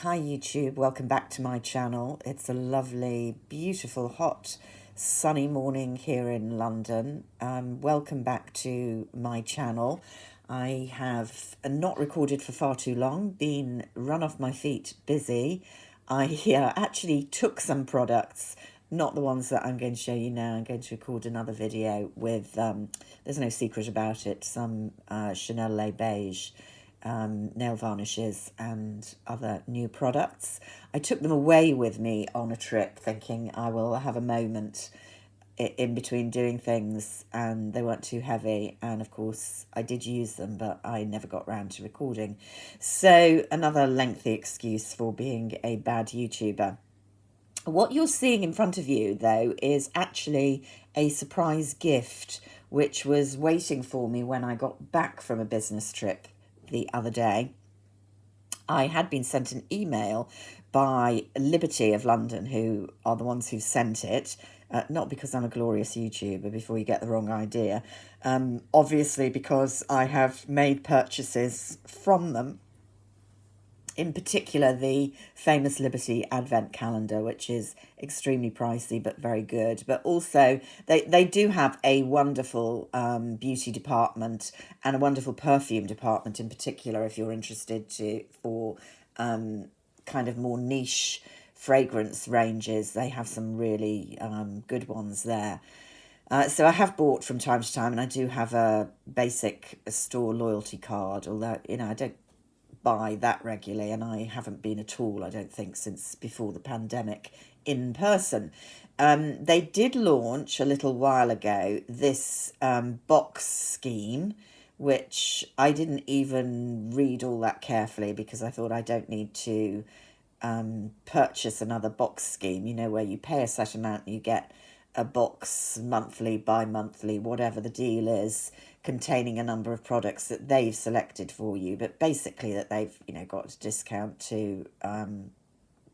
Hi YouTube, welcome back to my channel. It's a lovely, beautiful, hot, sunny morning here in London. Welcome back to my channel. I have not recorded for far too long, been run off my feet, busy. I actually took some products, not the ones that I'm going to show you now. I'm going to record another video with, there's no secret about it, some Chanel Le Beige nail varnishes and other new products. I took them away with me on a trip thinking I will have a moment in between doing things, and they weren't too heavy, and of course I did use them, but I never got round to recording. So another lengthy excuse for being a bad YouTuber. What you're seeing in front of you, though, is actually a surprise gift which was waiting for me when I got back from a business trip the other day. I had been sent an email by Liberty of London, who are the ones who sent it, not because I'm a glorious YouTuber, before you get the wrong idea, obviously because I have made purchases from them. In particular, the famous Liberty Advent Calendar, which is extremely pricey but very good. But also, they do have a wonderful beauty department and a wonderful perfume department in particular, if you're interested for kind of more niche fragrance ranges. They have some really good ones there. So I have bought from time to time, and I do have a basic store loyalty card, although, I don't buy that regularly, and I haven't been at all, I don't think, since before the pandemic in person. They did launch a little while ago this box scheme, which I didn't even read all that carefully because I thought I don't need to purchase another box scheme, where you pay a set amount and you get a box monthly, bi-monthly, whatever the deal is, containing a number of products that they've selected for you, but basically that they've got a discount to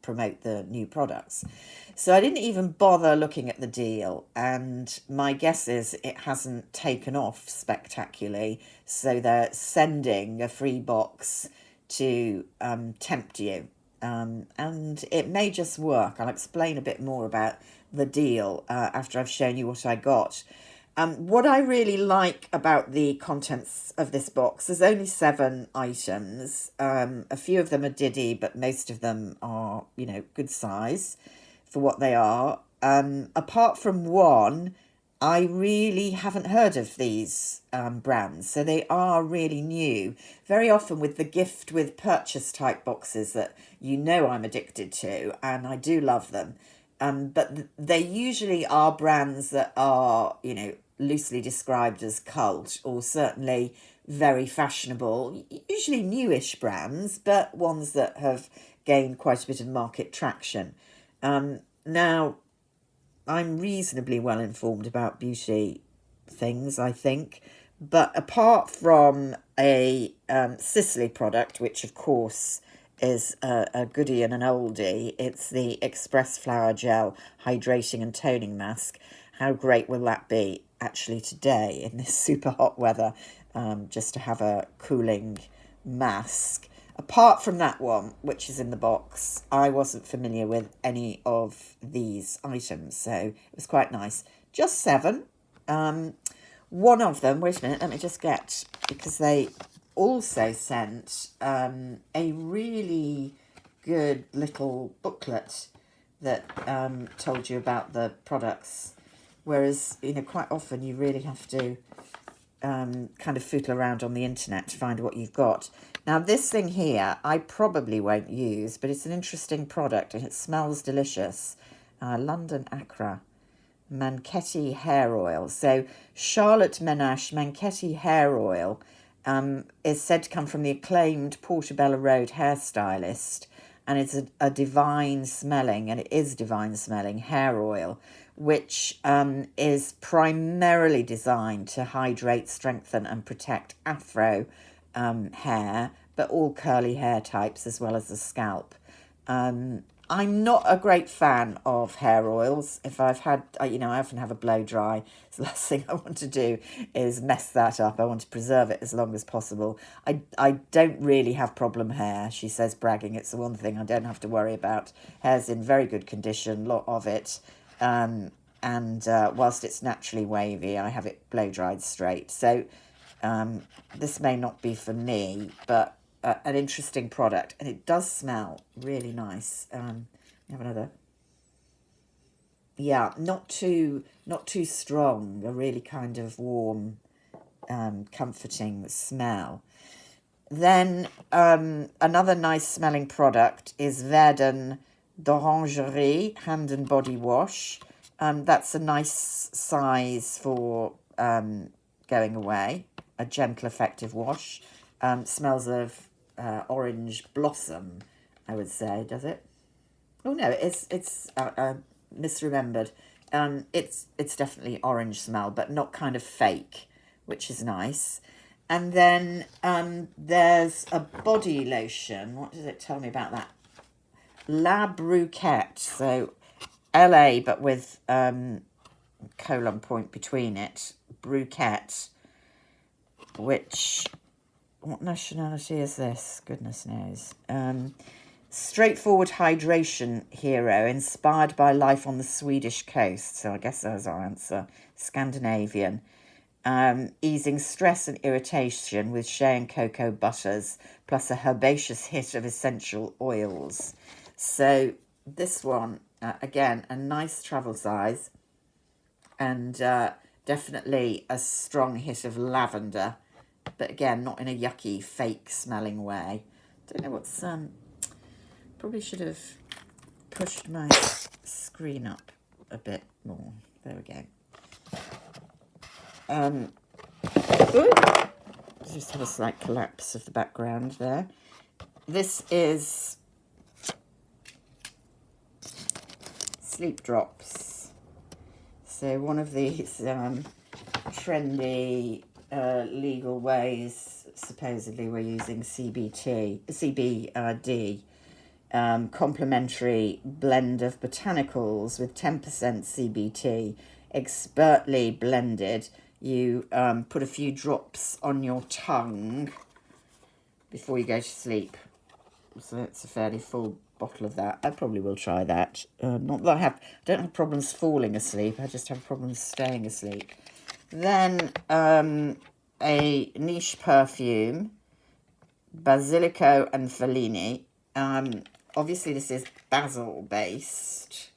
promote the new products. So I didn't even bother looking at the deal, and my guess is it hasn't taken off spectacularly, so they're sending a free box to tempt you. And it may just work. I'll explain a bit more about the deal after I've shown you what I got. What I really like about the contents of this box, there's only 7 items. A few of them are Diddy, but most of them are, good size for what they are. Apart from one, I really haven't heard of these brands, so they are really new. Very often with the gift with purchase type boxes that I'm addicted to, and I do love them. But they usually are brands that are, loosely described as cult, or certainly very fashionable, usually newish brands, but ones that have gained quite a bit of market traction. Now, I'm reasonably well informed about beauty things, I think, but apart from a Sicily product, which of course is a goodie and an oldie, it's the Express Flower Gel Hydrating and Toning Mask. How great will that be actually today in this super hot weather, just to have a cooling mask? Apart from that one, which is in the box, I wasn't familiar with any of these items, so it was quite nice. Just 7. One of them, wait a minute, let me just get, because they also sent a really good little booklet that told you about the products, whereas, quite often you really have to kind of footle around on the internet to find what you've got. Now, this thing here, I probably won't use, but it's an interesting product and it smells delicious. London Accra Manchetti Hair Oil. So Charlotte Menache Manchetti Hair Oil is said to come from the acclaimed Portobello Road hairstylist, and it's a divine smelling, and it is divine smelling hair oil, which is primarily designed to hydrate, strengthen and protect afro hair, but all curly hair types as well as the scalp. I'm not a great fan of hair oils. If I've had, I often have a blow dry. So the last thing I want to do is mess that up. I want to preserve it as long as possible. I don't really have problem hair, she says, bragging. It's the one thing I don't have to worry about. Hair's in very good condition, lot of it. And whilst it's naturally wavy, I have it blow dried straight. So this may not be for me, but an interesting product, and it does smell really nice. Have another. Yeah, not too strong. A really kind of warm, comforting smell. Then another nice smelling product is Vaden d'Orangerie Hand and Body Wash. That's a nice size for going away. A gentle, effective wash. Smells of orange blossom, I would say. Does it? Oh no, it's misremembered. It's definitely orange smell, but not kind of fake, which is nice. And then there's a body lotion. What does it tell me about that? La Bruquette. So LA, but with colon point between it. Bruquette, which... What nationality is this? Goodness knows. Straightforward hydration hero, inspired by life on the Swedish coast. So I guess there's our answer. Scandinavian. Easing stress and irritation with shea and cocoa butters, plus a herbaceous hit of essential oils. So this one, again, a nice travel size, and definitely a strong hit of lavender. But again, not in a yucky, fake smelling way. Don't know what's... probably should have pushed my screen up a bit more. There we go. Just have a slight collapse of the background there. This is Sleep Drops. So one of these trendy... legal ways, supposedly we're using CBD, complementary blend of botanicals with 10% CBT, expertly blended. You put a few drops on your tongue before you go to sleep. So it's a fairly full bottle of that. I probably will try that. Not that I don't have problems falling asleep. I just have problems staying asleep. Then a niche perfume, Basilico and Fellini. Obviously, this is basil based.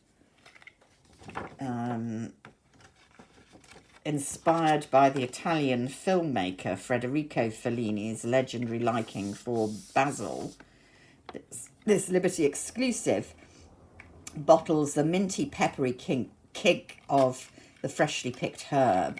Inspired by the Italian filmmaker Federico Fellini's legendary liking for basil. This Liberty exclusive bottles the minty peppery kick of the freshly picked herb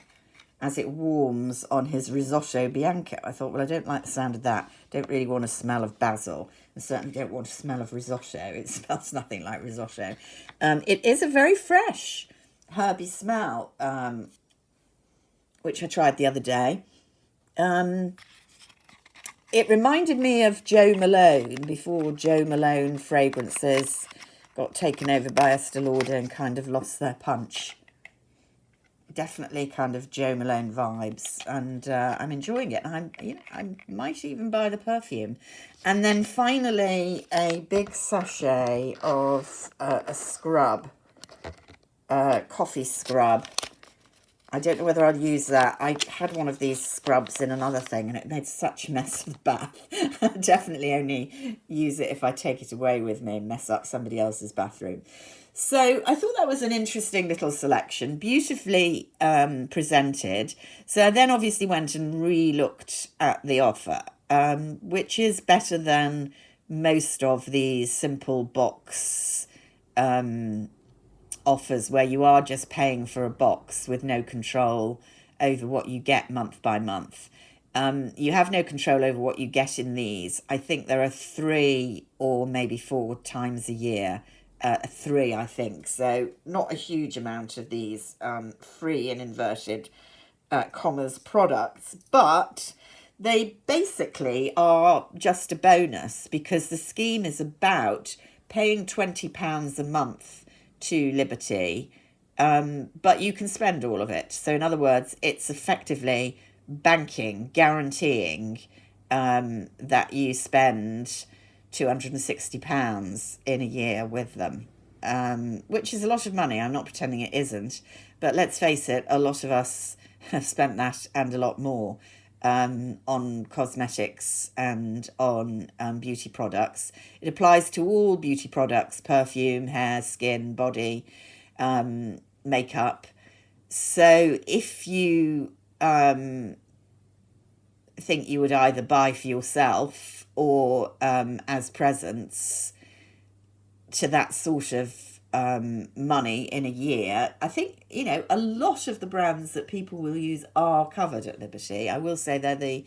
as it warms on his risotto bianco. I thought, well, I don't like the sound of that. Don't really want a smell of basil. I certainly don't want a smell of risotto. It smells nothing like risotto. It is a very fresh, herby smell, which I tried the other day. It reminded me of Jo Malone before Jo Malone fragrances got taken over by Estee Lauder and kind of lost their punch. Definitely kind of Jo Malone vibes, and I'm enjoying it. I might even buy the perfume. And then finally, a big sachet of a scrub, coffee scrub. I don't know whether I'll use that. I had one of these scrubs in another thing, and it made such a mess of the bath. I'll definitely only use it if I take it away with me and mess up somebody else's bathroom. So I thought that was an interesting little selection, beautifully presented. So I then obviously went and re-looked at the offer, which is better than most of these simple box offers where you are just paying for a box with no control over what you get month by month. You have no control over what you get in these. I think there are 3 or maybe 4 times a year. 3, I think. So not a huge amount of these free in inverted commas products, but they basically are just a bonus because the scheme is about paying £20 a month to Liberty, but you can spend all of it. So in other words, it's effectively banking, guaranteeing that you spend £260 in a year with them, which is a lot of money. I'm not pretending it isn't, but let's face it, a lot of us have spent that and a lot more on cosmetics and on beauty products. It applies to all beauty products: perfume, hair, skin, body, makeup. So if you think you would either buy for yourself or as presents to that sort of money in a year, I think, a lot of the brands that people will use are covered at Liberty. I will say they're the,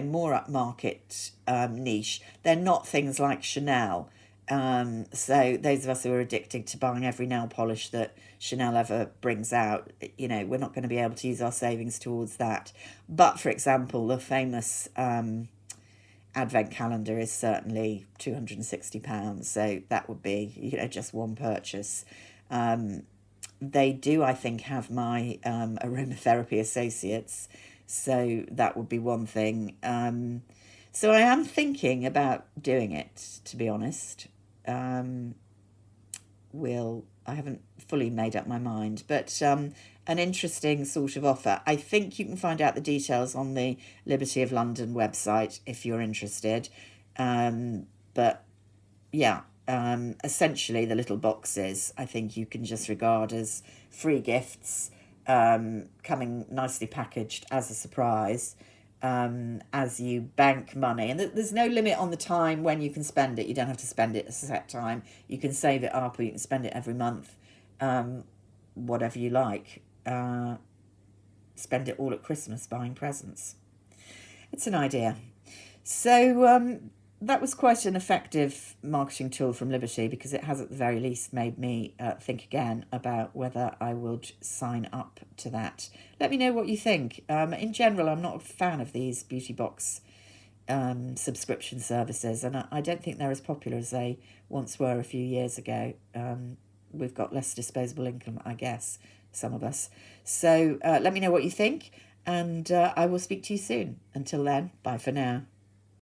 more upmarket niche. They're not things like Chanel. So those of us who are addicted to buying every nail polish that Chanel ever brings out, we're not going to be able to use our savings towards that. But for example, the famous advent calendar is certainly £260, so that would be just one purchase. They do, I think, have my aromatherapy associates, so that would be one thing. So I am thinking about doing it, to be honest. I haven't fully made up my mind, but an interesting sort of offer. I think you can find out the details on the Liberty of London website if you're interested. But yeah, essentially the little boxes I think you can just regard as free gifts, coming nicely packaged as a surprise. As you bank money, and there's no limit on the time when you can spend it. You don't have to spend it at a set time. You can save it up, or you can spend it every month, whatever you like. Spend it all at Christmas buying presents. It's an idea. So that was quite an effective marketing tool from Liberty, because it has at the very least made me think again about whether I would sign up to that. Let me know what you think. In general, I'm not a fan of these beauty box subscription services, and I don't think they're as popular as they once were a few years ago. We've got less disposable income, I guess, some of us. So let me know what you think, and I will speak to you soon. Until then, bye for now.